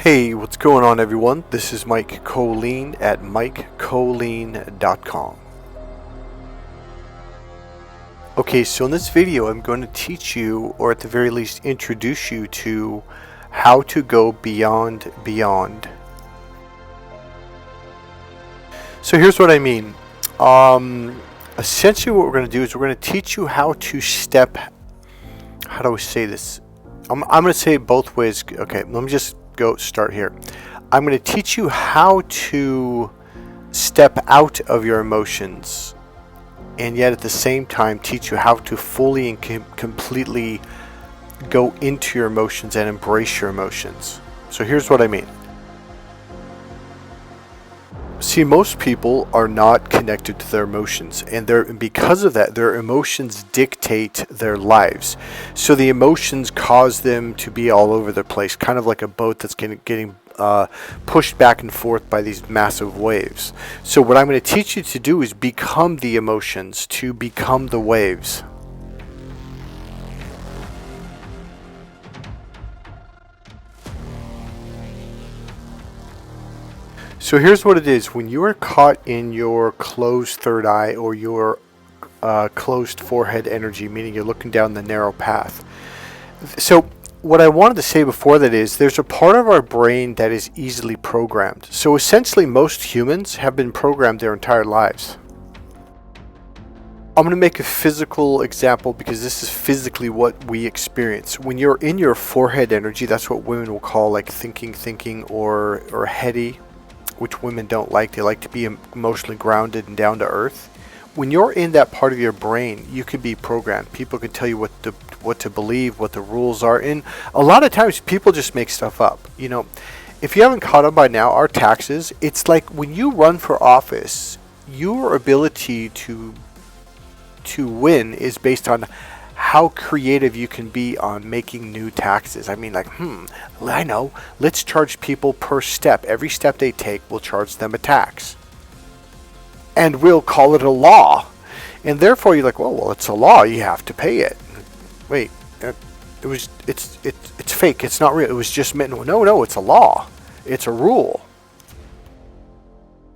Hey, what's going on, everyone? This is Mike Kollin at MikeKollin.com. Okay, so in this video, I'm going to teach you, or at the very least introduce you to, how to go beyond. So here's what I mean. Essentially what we're going to do is we're going to teach you how to step, how do I say this? I'm going to say it both ways. Okay, let me just start here. I'm going to teach you how to step out of your emotions, and yet at the same time teach you how to fully and completely go into your emotions and embrace your emotions. So here's what I mean. See, most people are not connected to their emotions, and because of that, their emotions dictate their lives. So the emotions cause them to be all over the place, kind of like a boat that's getting pushed back and forth by these massive waves. So what I'm going to teach you to do is become the emotions, to become the waves. So here's what it is. When you are caught in your closed third eye, or your closed forehead energy, meaning you're looking down the narrow path. So what I wanted to say before that is there's a part of our brain that is easily programmed. So essentially most humans have been programmed their entire lives. I'm going to make a physical example because this is physically what we experience. When you're in your forehead energy, that's what women will call like thinking or heady, which women don't like. They like to be emotionally grounded and down to earth. When you're in that part of your brain, you can be programmed. People can tell you what to believe, what the rules are. And a lot of times people just make stuff up. You know, if you haven't caught on by now, our taxes, it's like when you run for office, your ability to win is based on how creative you can be on making new taxes. I mean, like, I know, let's charge people per step. Every step they take, we'll charge them a tax. And we'll call it a law. And therefore you're like, well, it's a law, you have to pay it. Wait, it's fake, it's not real. It was just meant, no, it's a law. It's a rule.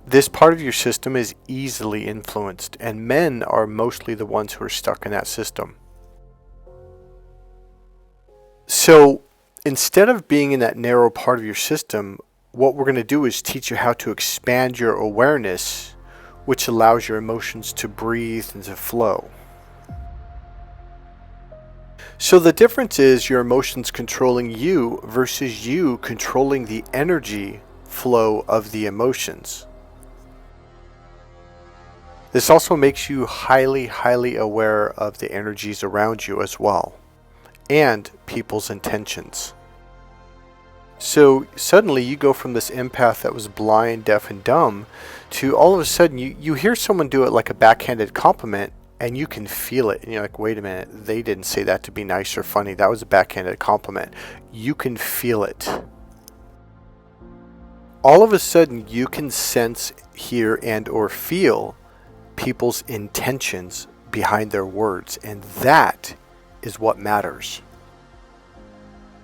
This part of your system is easily influenced, and men are mostly the ones who are stuck in that system. So instead of being in that narrow part of your system, what we're going to do is teach you how to expand your awareness, which allows your emotions to breathe and to flow. So the difference is your emotions controlling you versus you controlling the energy flow of the emotions. This also makes you highly aware of the energies around you as well, and people's intentions. So suddenly you go from this empath that was blind, deaf, and dumb to all of a sudden you hear someone do it like a backhanded compliment, and you can feel it. And you're like, wait a minute, they didn't say that to be nice or funny. That was a backhanded compliment. You can feel it. All of a sudden you can sense, hear, and or feel people's intentions behind their words, and that is what matters.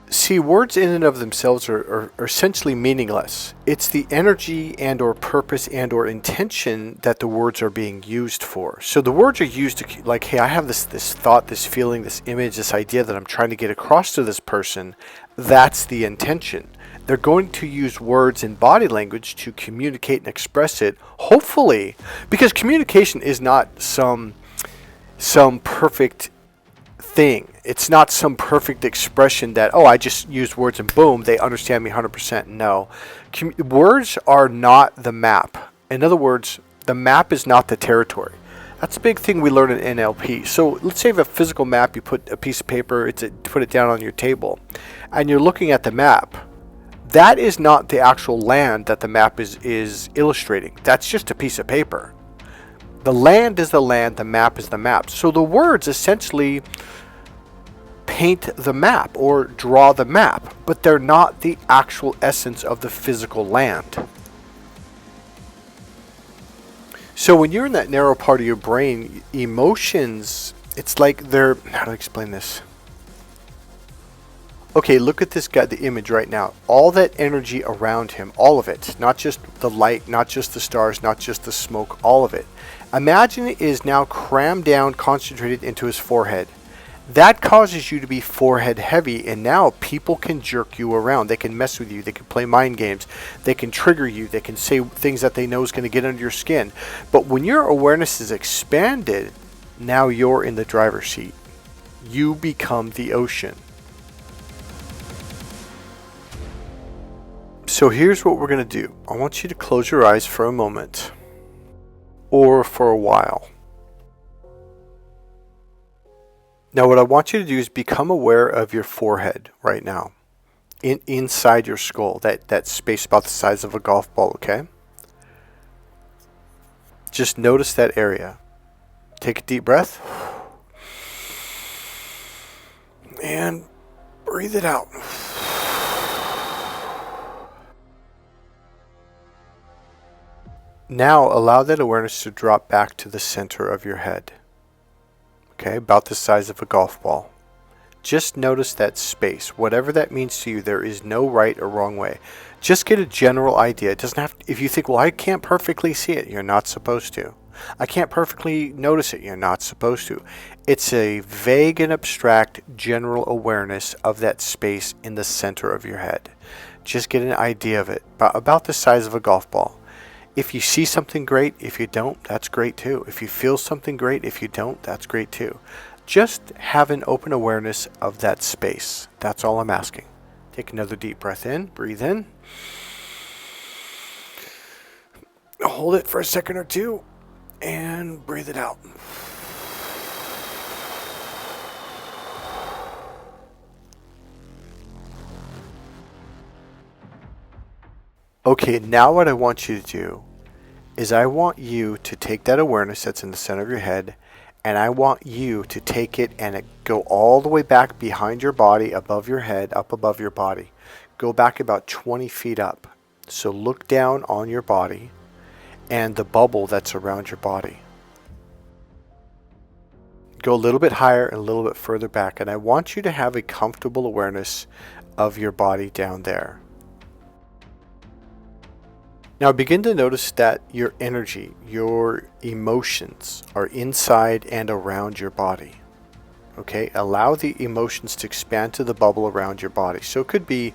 See, words in and of themselves are essentially meaningless. It's the energy and or purpose and or intention that the words are being used for. So the words are used to, like, hey, I have this thought, this feeling, this image, this idea that I'm trying to get across to this person. That's the intention. They're going to use words and body language to communicate and express it, hopefully, because communication is not some perfect thing. It's not some perfect expression that, I just use words and boom, they understand me 100%. No. Words are not the map. In other words, the map is not the territory. That's a big thing we learn in NLP. So let's say you have a physical map, you put a piece of paper, put it down on your table, and you're looking at the map. That is not the actual land that the map is illustrating. That's just a piece of paper. The land is the land, the map is the map. So the words essentially paint the map or draw the map, but they're not the actual essence of the physical land. So when you're in that narrow part of your brain, emotions, it's like how do I explain this? Okay, look at this guy, the image right now. All that energy around him, all of it, not just the light, not just the stars, not just the smoke, all of it. Imagine it is now crammed down, concentrated into his forehead. That causes you to be forehead heavy, and now people can jerk you around. They can mess with you. They can play mind games. They can trigger you. They can say things that they know is going to get under your skin. But when your awareness is expanded, now you're in the driver's seat. You become the ocean. So here's what we're going to do. I want you to close your eyes for a moment, or for a while. Now what I want you to do is become aware of your forehead right now, inside your skull, that space about the size of a golf ball, okay? Just notice that area. Take a deep breath. And breathe it out. Now allow that awareness to drop back to the center of your head. Okay, about the size of a golf ball. Just notice that space. Whatever that means to you, there is no right or wrong way. Just get a general idea. It doesn't have to, if you think, well, I can't perfectly see it, you're not supposed to. I can't perfectly notice it, you're not supposed to. It's a vague and abstract general awareness of that space in the center of your head. Just get an idea of it, about the size of a golf ball. If you see something great, if you don't, that's great too. If you feel something great, if you don't, that's great too. Just have an open awareness of that space. That's all I'm asking. Take another deep breath in, breathe in. Hold it for a second or two, and breathe it out. Okay, now what I want you to do is I want you to take that awareness that's in the center of your head, and I want you to take it and go all the way back behind your body, above your head, up above your body. Go back about 20 feet up. So look down on your body and the bubble that's around your body. Go a little bit higher and a little bit further back, and I want you to have a comfortable awareness of your body down there. Now begin to notice that your energy, your emotions are inside and around your body. Okay, allow the emotions to expand to the bubble around your body. So it could be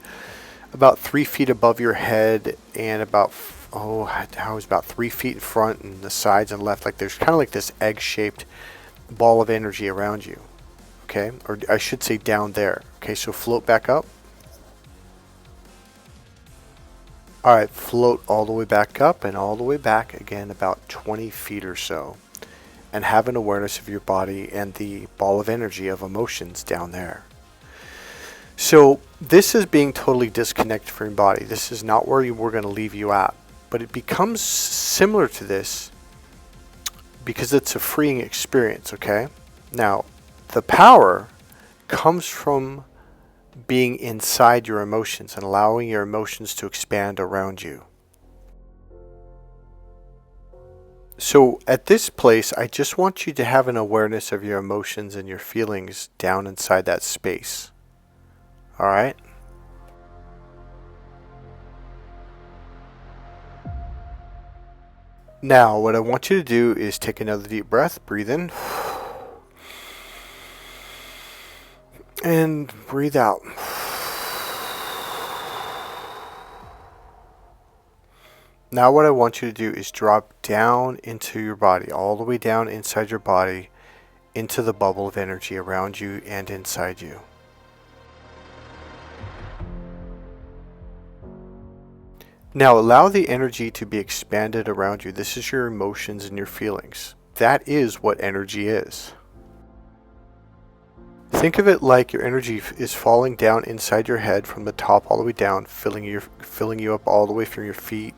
about 3 feet above your head and about, about 3 feet in front and the sides and left. Like there's kind of like this egg-shaped ball of energy around you. Okay, or I should say down there. Okay, so float back up. Alright, float all the way back up and all the way back again about 20 feet or so. And have an awareness of your body and the ball of energy of emotions down there. So this is being totally disconnected from your body. This is not where we're going to leave you at. But it becomes similar to this because it's a freeing experience, okay? Now, the power comes from being inside your emotions and allowing your emotions to expand around you. So at this place, I just want you to have an awareness of your emotions and your feelings down inside that space. All right? Now, what I want you to do is take another deep breath, breathe in, and breathe out. Now what I want you to do is drop down into your body, all the way down inside your body, into the bubble of energy around you and inside you. Now allow the energy to be expanded around you. This is your emotions and your feelings. That is what energy is. Think of it like your energy is falling down inside your head from the top all the way down, filling you up all the way from your feet,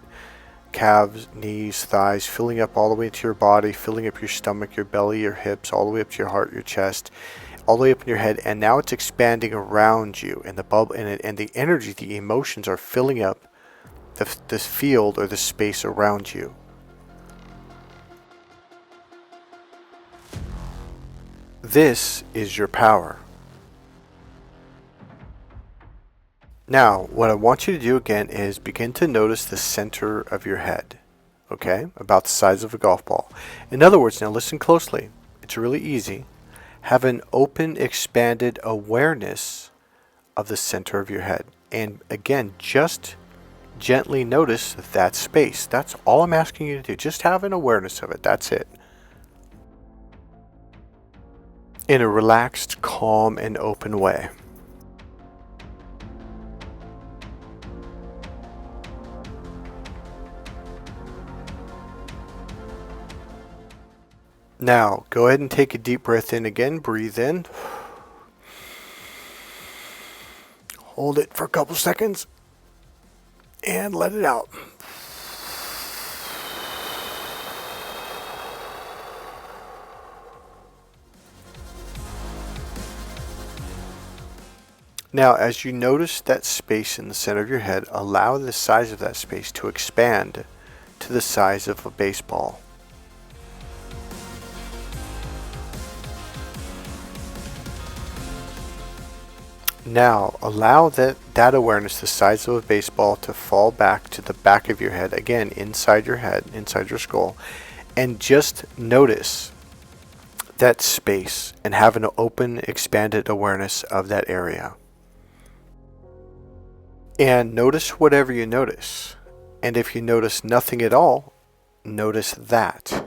calves, knees, thighs, filling up all the way into your body, filling up your stomach, your belly, your hips, all the way up to your heart, your chest, all the way up in your head, and now it's expanding around you, and the bubble and the energy, the emotions are filling up this field or the space around you. This is your power. Now, what I want you to do again is begin to notice the center of your head, okay? About the size of a golf ball. In other words, now listen closely. It's really easy. Have an open, expanded awareness of the center of your head. And again, just gently notice that space. That's all I'm asking you to do. Just have an awareness of it. That's it. In a relaxed, calm, and open way. Now, go ahead and take a deep breath in again. Breathe in. Hold it for a couple seconds. And let it out. Now, as you notice that space in the center of your head, allow the size of that space to expand to the size of a baseball. Now, allow that awareness, the size of a baseball, to fall back to the back of your head, again, inside your head, inside your skull, and just notice that space and have an open, expanded awareness of that area. And notice whatever you notice. And if you notice nothing at all, notice that.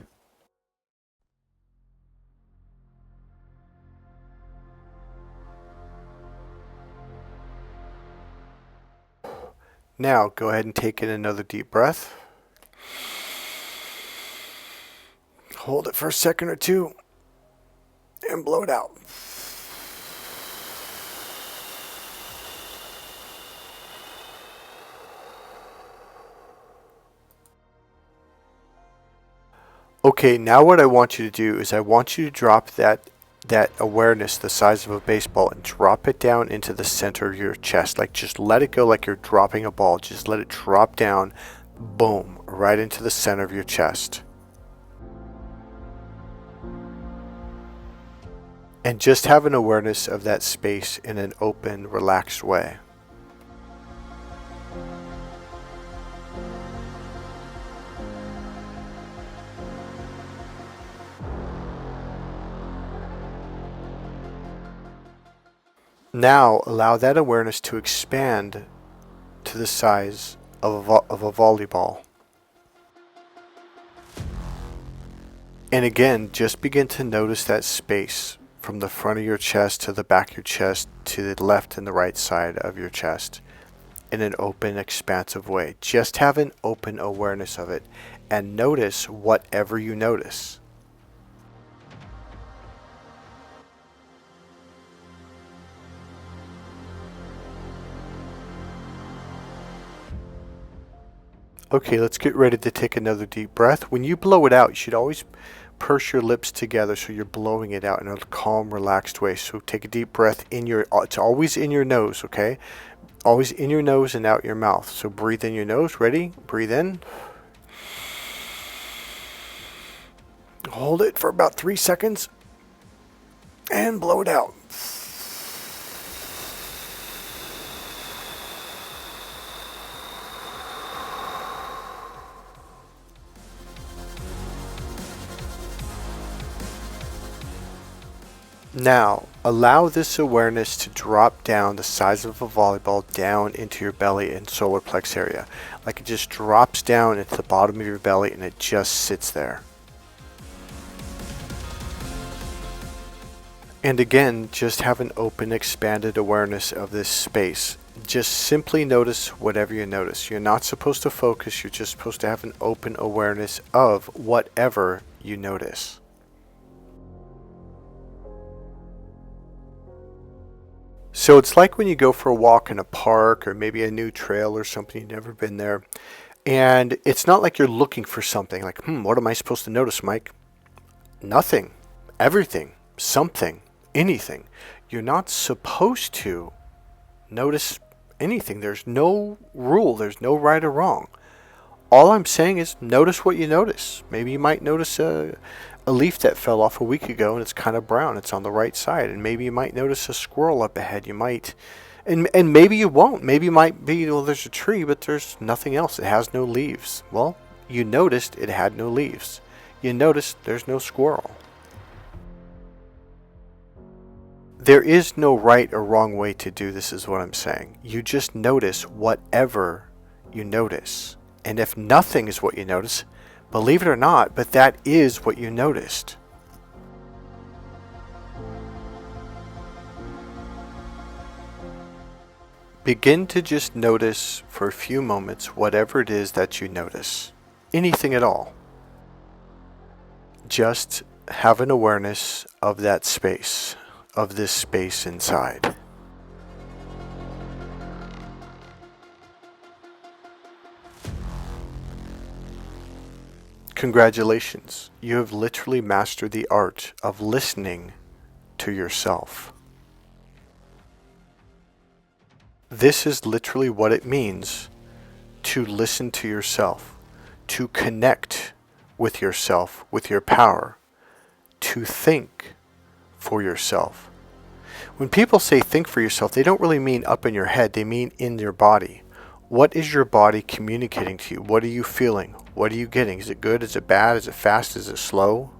Now, go ahead and take in another deep breath. Hold it for a second or two and blow it out. Okay, now what I want you to do is I want you to drop that awareness, the size of a baseball, and drop it down into the center of your chest. Like, just let it go like you're dropping a ball. Just let it drop down, boom, right into the center of your chest. And just have an awareness of that space in an open, relaxed way. Now, allow that awareness to expand to the size of a volleyball. And again, just begin to notice that space from the front of your chest to the back of your chest to the left and the right side of your chest in an open, expansive way. Just have an open awareness of it and notice whatever you notice. Okay, let's get ready to take another deep breath. When you blow it out, you should always purse your lips together so you're blowing it out in a calm, relaxed way. So take a deep breath in it's always in your nose, okay? Always in your nose and out your mouth. So breathe in your nose. Ready? Breathe in. Hold it for about 3 seconds and blow it out. Now, allow this awareness to drop down the size of a volleyball down into your belly and solar plex area. Like it just drops down into the bottom of your belly and it just sits there. And again, just have an open, expanded awareness of this space. Just simply notice whatever you notice. You're not supposed to focus, you're just supposed to have an open awareness of whatever you notice. So it's like when you go for a walk in a park or maybe a new trail or something, you've never been there. And it's not like you're looking for something like, what am I supposed to notice, Mike? Nothing. Everything. Something. Anything. You're not supposed to notice anything. There's no rule. There's no right or wrong. All I'm saying is notice what you notice. Maybe you might notice a leaf that fell off a week ago and it's kind of brown. It's on the right side. And maybe you might notice a squirrel up ahead. You might And maybe you won't. Maybe you might be, well, there's a tree, but there's nothing else. It has no leaves. Well, you noticed it had no leaves. You noticed there's no squirrel. There is no right or wrong way to do this, is what I'm saying. You just notice whatever you notice. And if nothing is what you notice, believe it or not, but that is what you noticed. Begin to just notice for a few moments whatever it is that you notice. Anything at all. Just have an awareness of that space, of this space inside. Congratulations, you have literally mastered the art of listening to yourself. This is literally what it means to listen to yourself, to connect with yourself, with your power, to think for yourself. When people say think for yourself, they don't really mean up in your head, they mean in your body. What is your body communicating to you? What are you feeling? What are you getting? Is it good? Is it bad? Is it fast? Is it slow?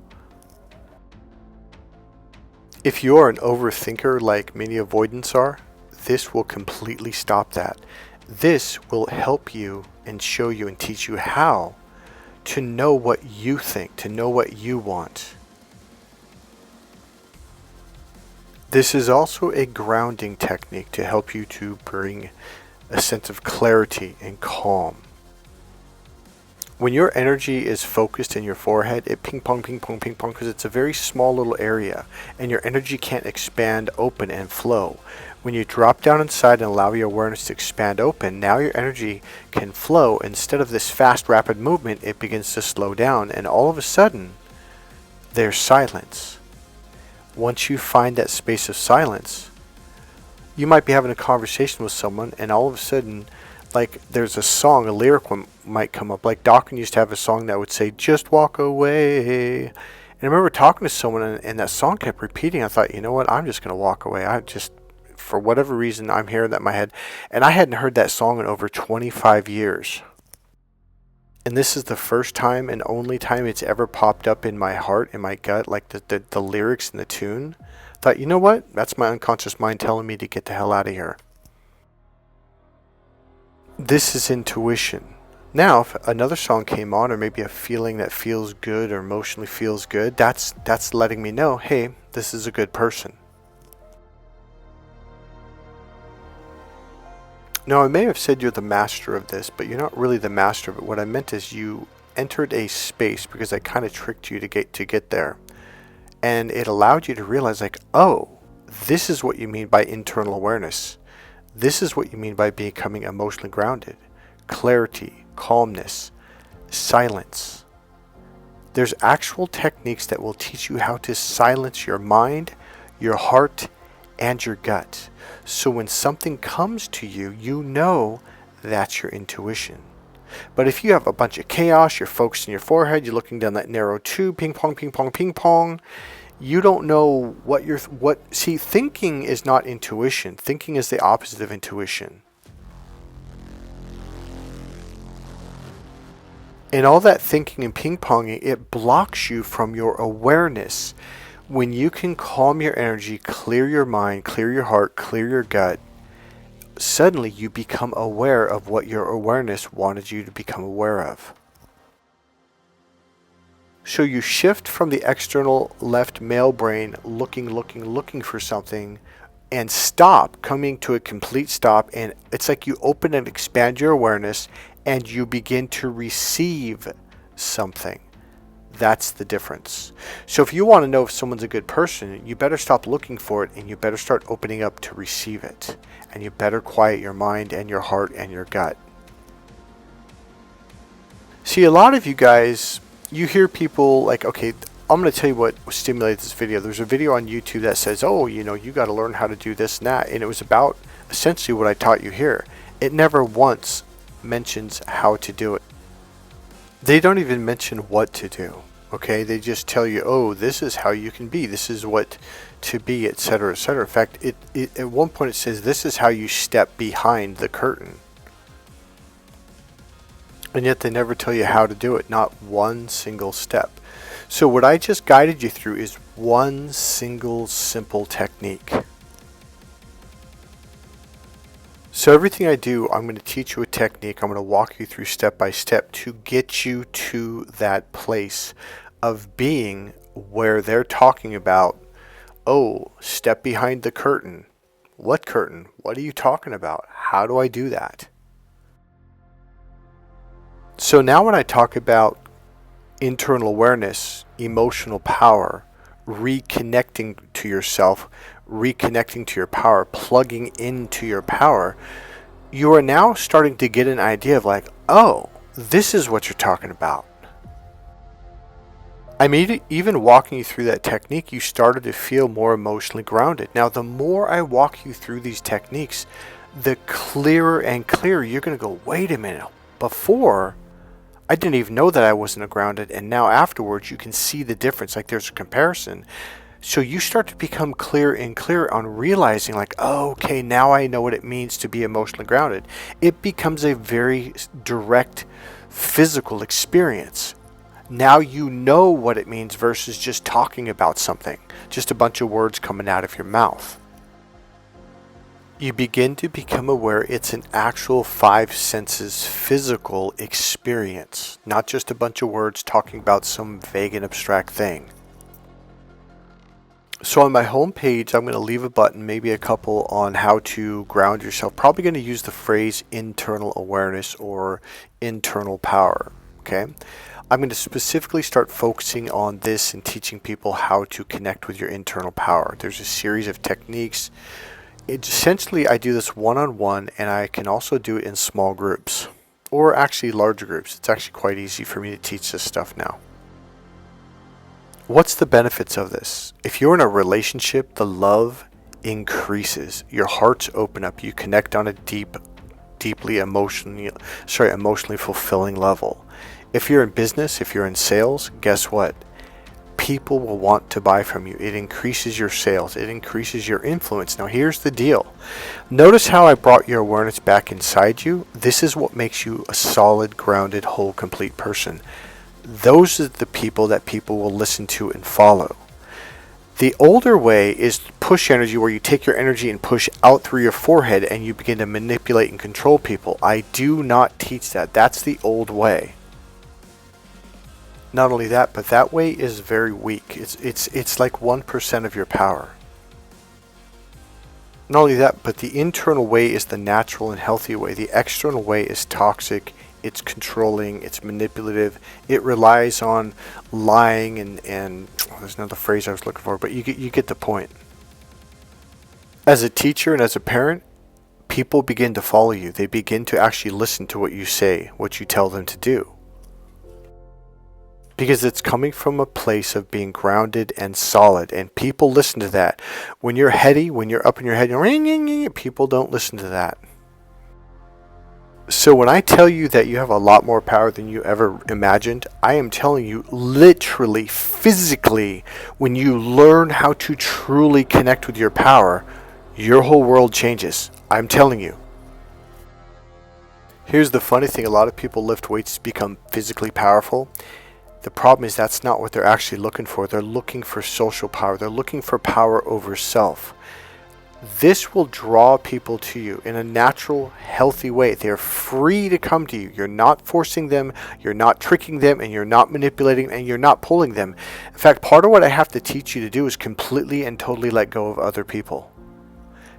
If you are an overthinker like many avoidants are, this will completely stop that. This will help you and show you and teach you how to know what you think, to know what you want. This is also a grounding technique to help you to bring a sense of clarity and calm. When your energy is focused in your forehead, it ping pong, ping pong, ping pong, because it's a very small little area and your energy can't expand, open, and flow. When you drop down inside and allow your awareness to expand open, now your energy can flow. Instead of this fast, rapid movement, it begins to slow down, and all of a sudden, there's silence. Once you find that space of silence, you might be having a conversation with someone, and all of a sudden, like there's a song, a lyric might come up. Like Dawkins used to have a song that would say, "Just walk away." And I remember talking to someone, and that song kept repeating. I thought, you know what, I'm just going to walk away. For whatever reason, I'm hearing that in my head. And I hadn't heard that song in over 25 years. And this is the first time and only time it's ever popped up in my heart, in my gut, like the lyrics and the tune. I thought, you know what? That's my unconscious mind telling me to get the hell out of here. This is intuition. Now, if another song came on, or maybe a feeling that feels good or emotionally feels good, that's letting me know, hey, this is a good person. Now, I may have said you're the master of this, but you're not really the master of it. What I meant is you entered a space because I kind of tricked you to get there. And it allowed you to realize, like, oh, this is what you mean by internal awareness. This is what you mean by becoming emotionally grounded. Clarity, calmness, silence. There's actual techniques that will teach you how to silence your mind, your heart, and your gut. So when something comes to you, you know that's your intuition. But if you have a bunch of chaos, you're focused in your forehead, you're looking down that narrow tube, ping pong, ping pong, ping pong, you don't know see, thinking is not intuition. Thinking is the opposite of intuition. And all that thinking and ping ponging, it blocks you from your awareness. When you can calm your energy, clear your mind, clear your heart, clear your gut, suddenly you become aware of what your awareness wanted you to become aware of. So you shift from the external left male brain, looking for something, and stop, coming to a complete stop, and it's like you open and expand your awareness, and you begin to receive something. That's the difference. So if you want to know if someone's a good person, you better stop looking for it, and you better start opening up to receive it. And you better quiet your mind and your heart and your gut. See, a lot of you guys, you hear people like, okay, I'm going to tell you what stimulated this video. There's a video on YouTube that says, oh, you got to learn how to do this and that. And it was about essentially what I taught you here. It never once mentions how to do it. They don't even mention what to do. Okay, they just tell you, oh, this is how you can be, this is what to be, etc., etc. In fact, it at one point it says this is how you step behind the curtain. And yet they never tell you how to do it, not one single step. So what I just guided you through is one single simple technique. So everything I do, I'm going to teach you a technique. I'm going to walk you through step by step to get you to that place of being where they're talking about, oh, step behind the curtain. What curtain? What are you talking about? How do I do that? So now when I talk about internal awareness, emotional power, reconnecting to yourself, reconnecting to your power, plugging into your power, you are now starting to get an idea of like, oh, this is what you're talking about. I'm even walking you through that technique, you started to feel more emotionally grounded. Now, the more I walk you through these techniques, the clearer and clearer you're going to go, wait a minute, before I didn't even know that I wasn't grounded, and now afterwards you can see the difference, like there's a comparison. So you start to become clearer and clearer on realizing like, oh, okay, now I know what it means to be emotionally grounded. It becomes a very direct physical experience. Now you know what it means versus just talking about something, just a bunch of words coming out of your mouth. You begin to become aware it's an actual five senses physical experience, not just a bunch of words talking about some vague and abstract thing. So on my home page, I'm going to leave a button, maybe a couple, on how to ground yourself. Probably going to use the phrase internal awareness or internal power. Okay. I'm going to specifically start focusing on this and teaching people how to connect with your internal power. There's a series of techniques. Essentially, I do this one-on-one, and I can also do it in small groups, or actually larger groups. It's actually quite easy for me to teach this stuff now. What's the benefits of this? If you're in a relationship, the love increases. Your hearts open up. You connect on a deeply emotionally fulfilling level. If you're in business, if you're in sales, guess what? People will want to buy from you. It increases your sales. It increases your influence. Now here's the deal. Notice how I brought your awareness back inside you. This is what makes you a solid, grounded, whole, complete person. Those are the people that people will listen to and follow. The older way is push energy, where you take your energy and push out through your forehead and you begin to manipulate and control people. I do not teach that. That's the old way. Not only that, but that way is very weak. It's like 1% of your power. Not only that, but the internal way is the natural and healthy way. The external way is toxic, it's controlling, it's manipulative. It relies on lying and there's another phrase I was looking for, but you get the point. As a teacher and as a parent, people begin to follow you. They begin to actually listen to what you say, what you tell them to do. Because it's coming from a place of being grounded and solid, and people listen to that. When you're heady, when you're up in your head, people don't listen to that. So when I tell you that you have a lot more power than you ever imagined, I am telling you literally, physically, when you learn how to truly connect with your power, your whole world changes. I'm telling you. Here's the funny thing. A lot of people lift weights to become physically powerful. The problem is that's not what they're actually looking for. They're looking for social power. They're looking for power over self. This will draw people to you in a natural, healthy way. They're free to come to you. You're not forcing them, you're not tricking them, and you're not manipulating, and you're not pulling them. In fact, part of what I have to teach you to do is completely and totally let go of other people.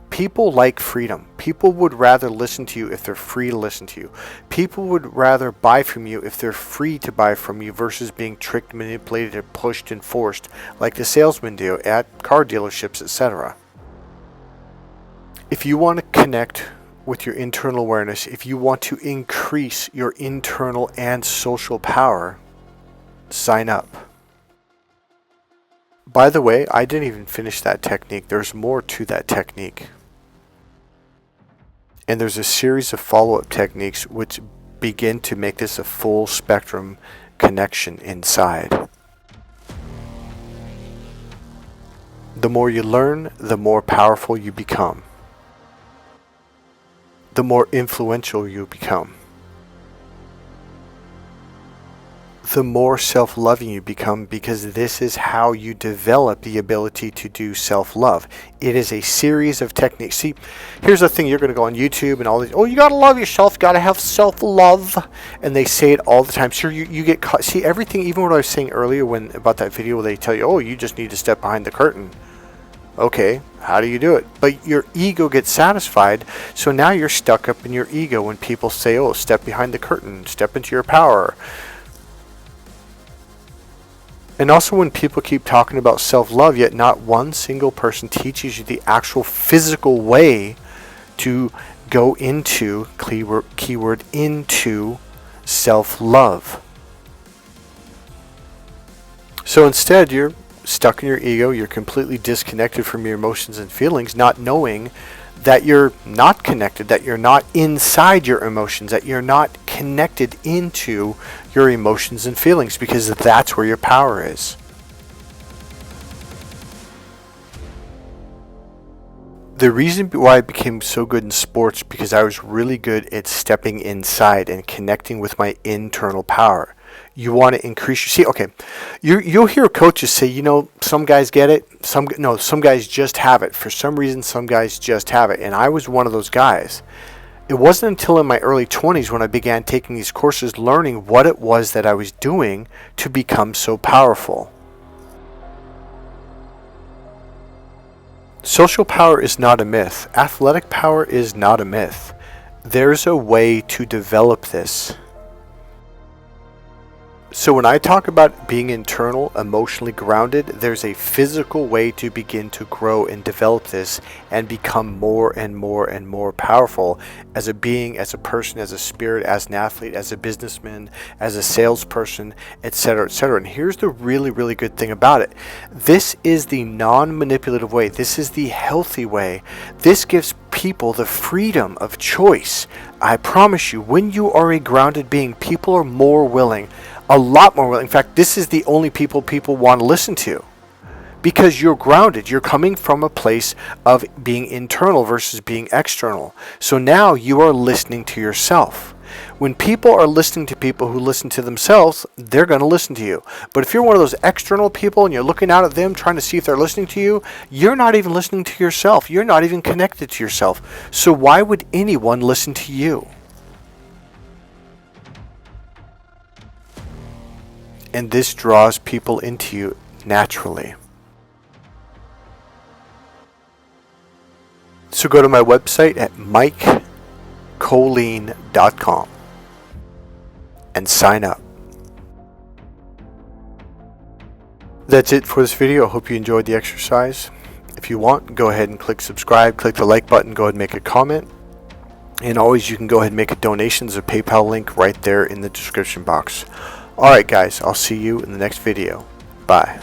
People like freedom. People would rather listen to you if they're free to listen to you. People would rather buy from you if they're free to buy from you versus being tricked, manipulated, and pushed and forced like the salesmen do at car dealerships, etc. If you want to connect with your internal awareness, if you want to increase your internal and social power, sign up. By the way, I didn't even finish that technique. There's more to that technique. And there's a series of follow-up techniques which begin to make this a full spectrum connection inside. The more you learn, the more powerful you become. The more influential you become. The more self-loving you become, because this is how you develop the ability to do self-love. It is a series of techniques. See, here's the thing, you're going to go on YouTube and all these, oh, you got to love yourself, got to have self-love. And they say it all the time. Sure, you get caught. See, everything, even what I was saying earlier about that video where they tell you, oh, you just need to step behind the curtain. Okay, how do you do it? But your ego gets satisfied, so now you're stuck up in your ego when people say, oh, step behind the curtain, step into your power. And also when people keep talking about self-love, yet not one single person teaches you the actual physical way to go into, keyword, into self-love. So instead, you're stuck in your ego, you're completely disconnected from your emotions and feelings, not knowing that you're not connected, that you're not inside your emotions, that you're not connected into your emotions and feelings, because that's where your power is. The reason why I became so good in sports, because I was really good at stepping inside and connecting with my internal power. You want to increase your, see, okay, you'll hear coaches say, you know, some guys get it, some guys just have it. For some reason, some guys just have it. And I was one of those guys. It wasn't until in my early 20s when I began taking these courses, learning what it was that I was doing to become so powerful. Social power is not a myth. Athletic power is not a myth. There's a way to develop this. So when I talk about being internal, emotionally grounded, there's a physical way to begin to grow and develop this and become more and more and more powerful as a being, as a person, as a spirit, as an athlete, as a businessman, as a salesperson, etc., etc. And here's the really, really good thing about it. This is the non-manipulative way. This is the healthy way. This gives people the freedom of choice. I promise you, when you are a grounded being, people are more willing, a lot more willing. In fact, this is the only people want to listen to, because you're grounded. You're coming from a place of being internal versus being external. So now you are listening to yourself. When people are listening to people who listen to themselves, they're going to listen to you. But if you're one of those external people and you're looking out at them trying to see if they're listening to you, you're not even listening to yourself. You're not even connected to yourself. So why would anyone listen to you? And this draws people into you naturally. So go to my website at MikeKollin.com and sign up. That's it for this video. I hope you enjoyed the exercise. If you want, go ahead and click subscribe, click the like button, go ahead and make a comment. And always, you can go ahead and make a donation. There's a PayPal link right there in the description box. Alright guys, I'll see you in the next video. Bye.